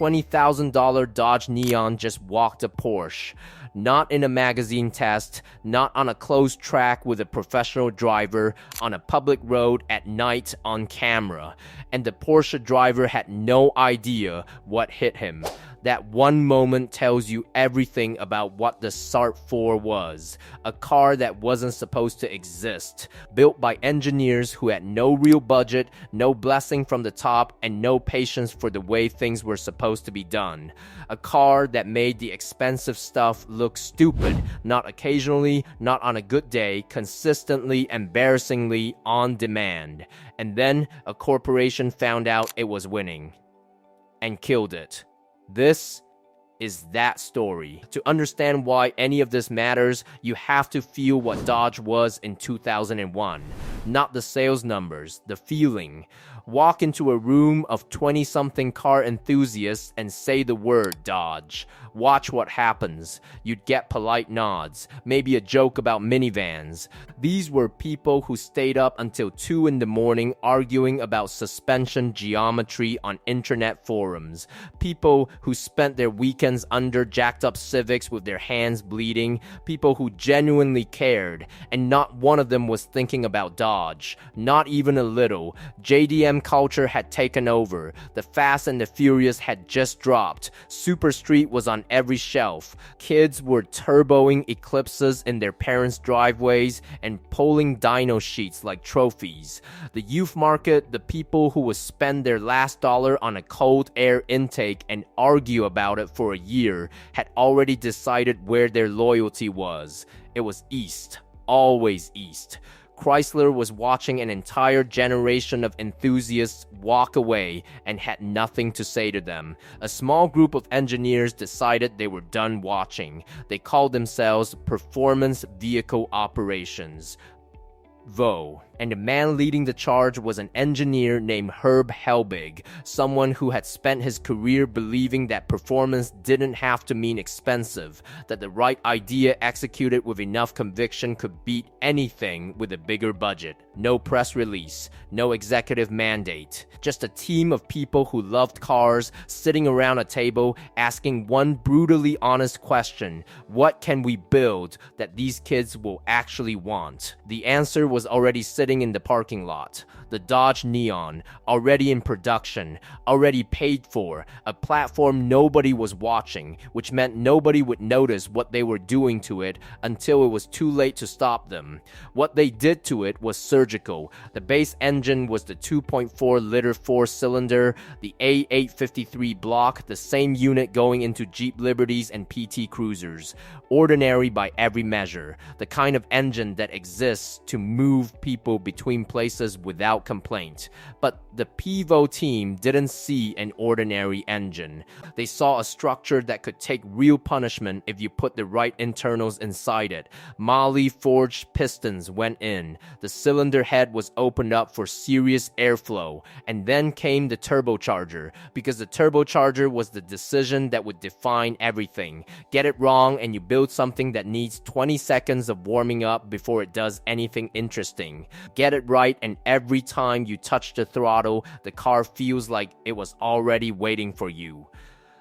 $20,000 Dodge Neon just walked a Porsche. Not in a magazine test, not on a closed track with a professional driver, on a public road at night on camera. And the Porsche driver had no idea what hit him. That one moment tells you everything about what the SRT-4 was. A car that wasn't supposed to exist. Built by engineers who had no real budget, no blessing from the top, and no patience for the way things were supposed to be done. A car that made the expensive stuff look stupid, not occasionally, not on a good day, consistently, embarrassingly on demand. And then a corporation found out it was winning. And killed it. This is that story. To understand why any of this matters, you have to feel what Dodge was in 2001. Not the sales numbers, the feeling. Walk into a room of 20-something car enthusiasts and say the word Dodge. Watch what happens. You'd get polite nods, maybe a joke about minivans. These were people who stayed up until 2 in the morning arguing about suspension geometry on internet forums. People who spent their weekends under jacked-up Civics with their hands bleeding. People who genuinely cared, and not one of them was thinking about Dodge. Not even a little. JDM culture had taken over. The Fast and the Furious had just dropped. Super Street was on every shelf. Kids were turboing Eclipses in their parents' driveways and pulling dyno sheets like trophies. The youth market, the people who would spend their last dollar on a cold air intake and argue about it for a year, had already decided where their loyalty was. It was East. Always East. Chrysler was watching an entire generation of enthusiasts walk away and had nothing to say to them. A small group of engineers decided they were done watching. They called themselves Performance Vehicle Operations. VO. And the man leading the charge was an engineer named Herb Helbig, someone who had spent his career believing that performance didn't have to mean expensive, that the right idea executed with enough conviction could beat anything with a bigger budget. No press release, no executive mandate, just a team of people who loved cars, sitting around a table, asking one brutally honest question: what can we build that these kids will actually want? The answer was already sitting in the parking lot. The Dodge Neon, already in production, already paid for, a platform nobody was watching, which meant nobody would notice what they were doing to it until it was too late to stop them. What they did to it was surgical. The base engine was the 2.4-liter 4-cylinder, the A853 block, the same unit going into Jeep Liberties and PT Cruisers. Ordinary by every measure, the kind of engine that exists to move people between places without complaint. But the PVO team didn't see an ordinary engine. They saw a structure that could take real punishment if you put the right internals inside it. Moly forged pistons went in. The cylinder head was opened up for serious airflow. And then came the turbocharger, because the turbocharger was the decision that would define everything. Get it wrong and you build something that needs 20 seconds of warming up before it does anything interesting. Get it right, and every time you touch the throttle, the car feels like it was already waiting for you.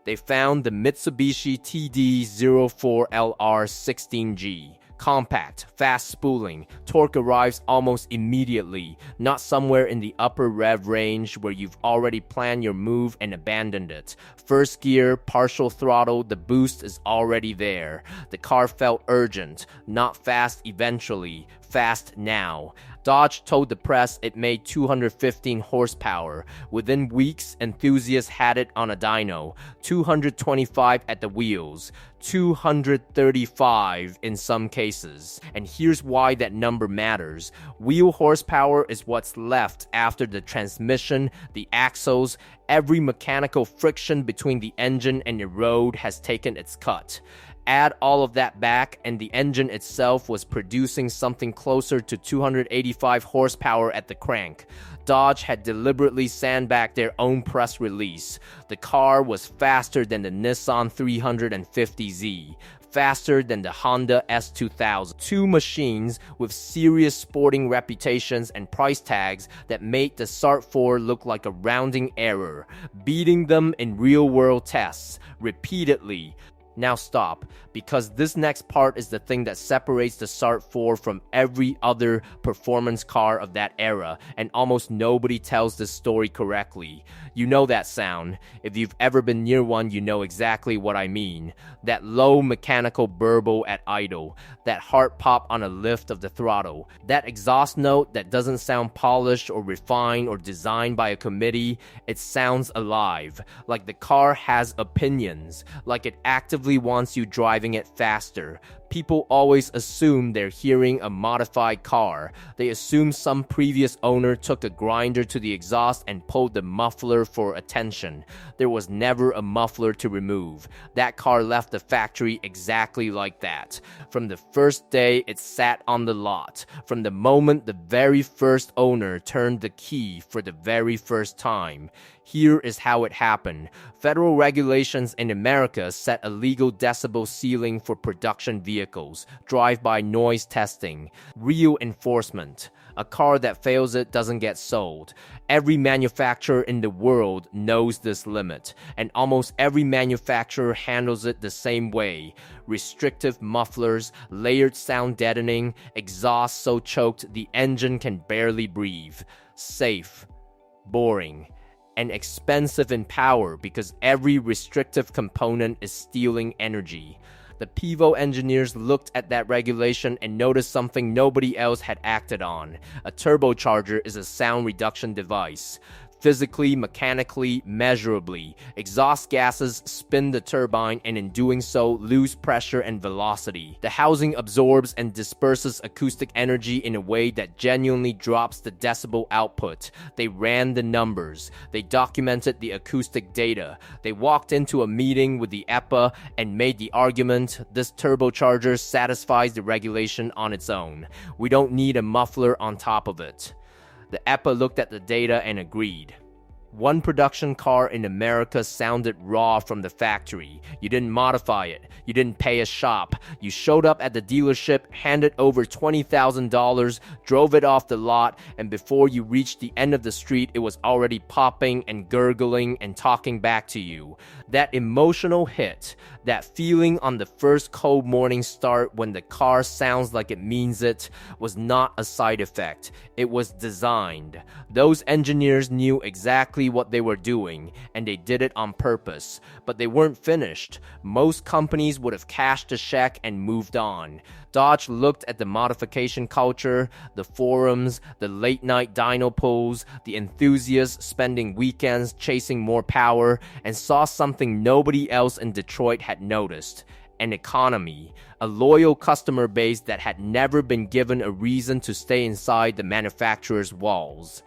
They found the Mitsubishi TD04LR 16G. Compact, fast spooling, torque arrives almost immediately, not somewhere in the upper rev range where you've already planned your move and abandoned it. First gear, partial throttle, the boost is already there. The car felt urgent, not fast eventually, fast now. Dodge told the press it made 215 horsepower. Within weeks, enthusiasts had it on a dyno. 225 at the wheels. 235 in some cases. And here's why that number matters. Wheel horsepower is what's left after the transmission, the axles, every mechanical friction between the engine and the road has taken its cut. Add all of that back, and the engine itself was producing something closer to 285 horsepower at the crank. Dodge had deliberately sandbagged their own press release. The car was faster than the Nissan 350Z. faster than the Honda S2000. Two machines with serious sporting reputations and price tags that made the SRT-4 look like a rounding error, beating them in real-world tests repeatedly. Now stop, because this next part is the thing that separates the SRT-4 from every other performance car of that era, and almost nobody tells this story correctly. You know that sound. If you've ever been near one, you know exactly what I mean. That low mechanical burble at idle, that heart pop on a lift of the throttle, that exhaust note that doesn't sound polished or refined or designed by a committee. It sounds alive, like the car has opinions, like it actively wants you driving it faster. People always assume they're hearing a modified car. They assume some previous owner took a grinder to the exhaust and pulled the muffler for attention. There was never a muffler to remove. That car left the factory exactly like that. From the first day it sat on the lot, from the moment the very first owner turned the key for the very first time. Here is how it happened. Federal regulations in America set a legal decibel ceiling for production vehicles, drive-by noise testing, real enforcement. A car that fails it doesn't get sold. Every manufacturer in the world knows this limit, and almost every manufacturer handles it the same way. Restrictive mufflers, layered sound deadening, exhaust so choked the engine can barely breathe. Safe, boring, and expensive in power because every restrictive component is stealing energy. The Pivo engineers looked at that regulation and noticed something nobody else had acted on. A turbocharger is a sound reduction device. Physically, mechanically, measurably, exhaust gases spin the turbine and in doing so lose pressure and velocity. The housing absorbs and disperses acoustic energy in a way that genuinely drops the decibel output. They ran the numbers. They documented the acoustic data. They walked into a meeting with the EPA and made the argument, this turbocharger satisfies the regulation on its own. We don't need a muffler on top of it. The EPA looked at the data and agreed. One production car in America sounded raw from the factory. You didn't modify it. You didn't pay a shop. You showed up at the dealership, handed over $20,000, drove it off the lot, and before you reached the end of the street, it was already popping and gurgling and talking back to you. That emotional hit, that feeling on the first cold morning start when the car sounds like it means it, was not a side effect. It was designed. Those engineers knew exactly what they were doing, and they did it on purpose. But they weren't finished. Most companies would have cashed a check and moved on. Dodge looked at the modification culture, the forums, the late-night dyno pulls, the enthusiasts spending weekends chasing more power, and saw something nobody else in Detroit had noticed. An economy, a loyal customer base that had never been given a reason to stay inside the manufacturer's walls.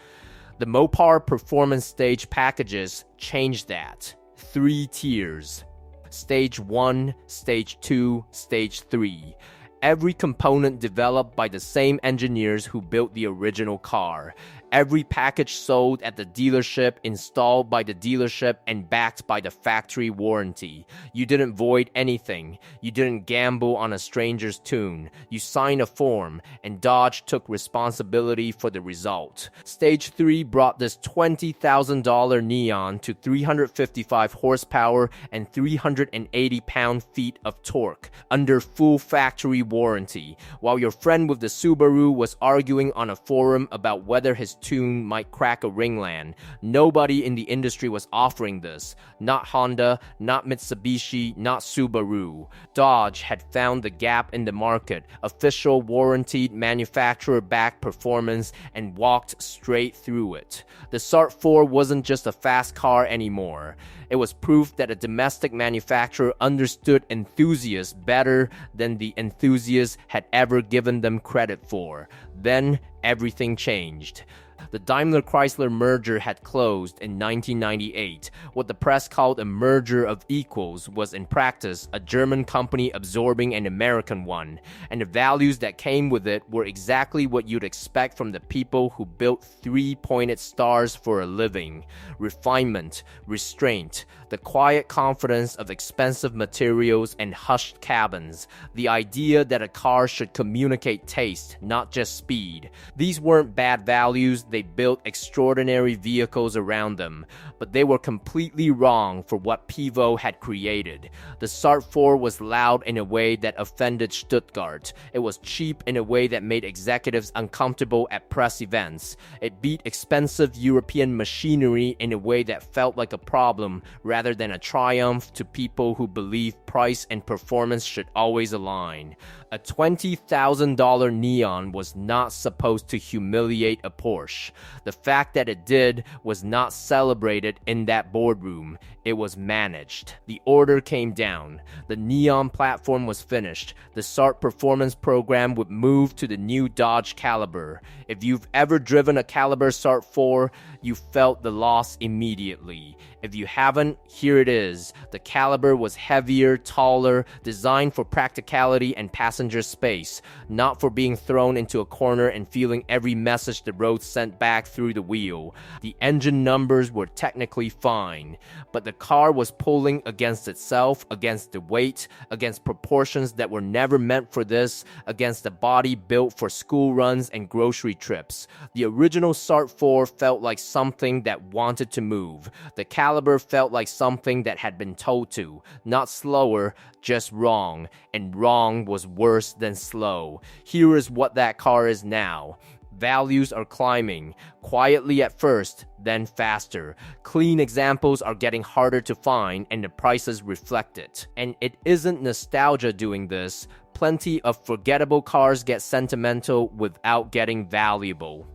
The Mopar Performance Stage packages changed that. 3 tiers. Stage 1, Stage 2, Stage 3. Every component developed by the same engineers who built the original car. Every package sold at the dealership, installed by the dealership, and backed by the factory warranty. You didn't void anything. You didn't gamble on a stranger's tune. You signed a form, and Dodge took responsibility for the result. Stage 3 brought this $20,000 Neon to 355 horsepower and 380 pound-feet of torque under full factory warranty, while your friend with the Subaru was arguing on a forum about whether his tune might crack a ringland. Nobody in the industry was offering this. Not Honda, not Mitsubishi, not Subaru. Dodge had found the gap in the market, official warranted manufacturer-backed performance, and walked straight through it. The SRT-4 wasn't just a fast car anymore. It was proof that a domestic manufacturer understood enthusiasts better than the enthusiasts had ever given them credit for. Then everything changed. The Daimler-Chrysler merger had closed in 1998. What the press called a merger of equals was in practice a German company absorbing an American one, and the values that came with it were exactly what you'd expect from the people who built three-pointed stars for a living: refinement, restraint, the quiet confidence of expensive materials and hushed cabins, the idea that a car should communicate taste, not just speed. These weren't bad values, they built extraordinary vehicles around them, but they were completely wrong for what Pivo had created. The SRT-4 was loud in a way that offended Stuttgart. It was cheap in a way that made executives uncomfortable at press events. It beat expensive European machinery in a way that felt like a problem rather than a triumph to people who believe price and performance should always align. A $20,000 Neon was not supposed to humiliate a Porsche. The fact that it did was not celebrated in that boardroom. It was managed. The order came down. The Neon platform was finished. The SRT performance program would move to the new Dodge Caliber. If you've ever driven a Caliber SRT-4, you felt the loss immediately. If you haven't, here it is. The Caliber was heavier, taller, designed for practicality and passenger space, not for being thrown into a corner and feeling every message the road sent back through the wheel. The engine numbers were technically fine, but the car was pulling against itself, against the weight, against proportions that were never meant for this, against a body built for school runs and grocery trips. The original SRT-4 felt like something that wanted to move. The Caliber felt like something that had been told to, not slower, just wrong, and wrong was worse than slow. Here is what that car is now. Values are climbing, quietly at first, then faster. Clean examples are getting harder to find, and the prices reflect it. And it isn't nostalgia doing this. Plenty of forgettable cars get sentimental without getting valuable.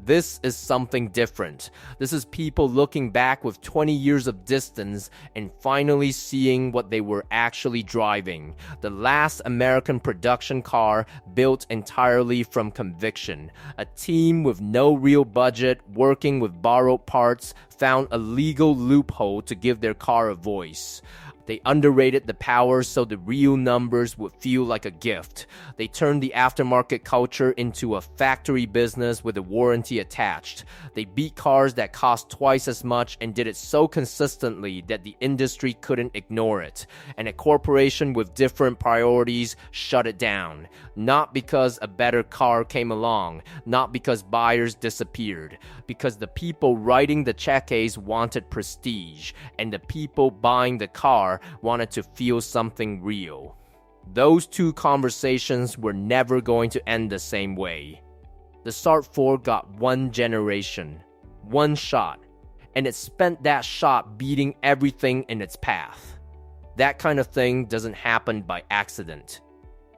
This is something different. This is people looking back with 20 years of distance and finally seeing what they were actually driving. The last American production car built entirely from conviction. A team with no real budget, working with borrowed parts, found a legal loophole to give their car a voice. They underrated the power so the real numbers would feel like a gift. They turned the aftermarket culture into a factory business with a warranty attached. They beat cars that cost twice as much and did it so consistently that the industry couldn't ignore it. And a corporation with different priorities shut it down. Not because a better car came along, not because buyers disappeared, because the people writing the cheques wanted prestige, and the people buying the car wanted to feel something real. Those two conversations were never going to end the same way. The SRT-4 got one generation, one shot, and it spent that shot beating everything in its path. That kind of thing doesn't happen by accident,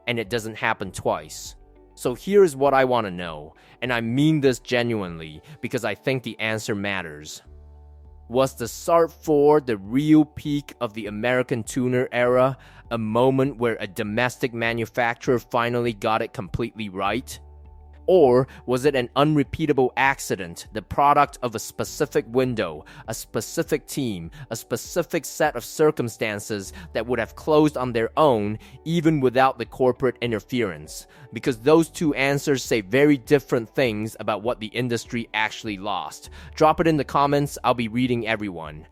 and it doesn't happen twice. So here's what I want to know, and I mean this genuinely because I think the answer matters. Was the SRT-4 the real peak of the American tuner era, a moment where a domestic manufacturer finally got it completely right? Or was it an unrepeatable accident, the product of a specific window, a specific team, a specific set of circumstances that would have closed on their own even without the corporate interference? Because those two answers say very different things about what the industry actually lost. Drop it in the comments, I'll be reading everyone.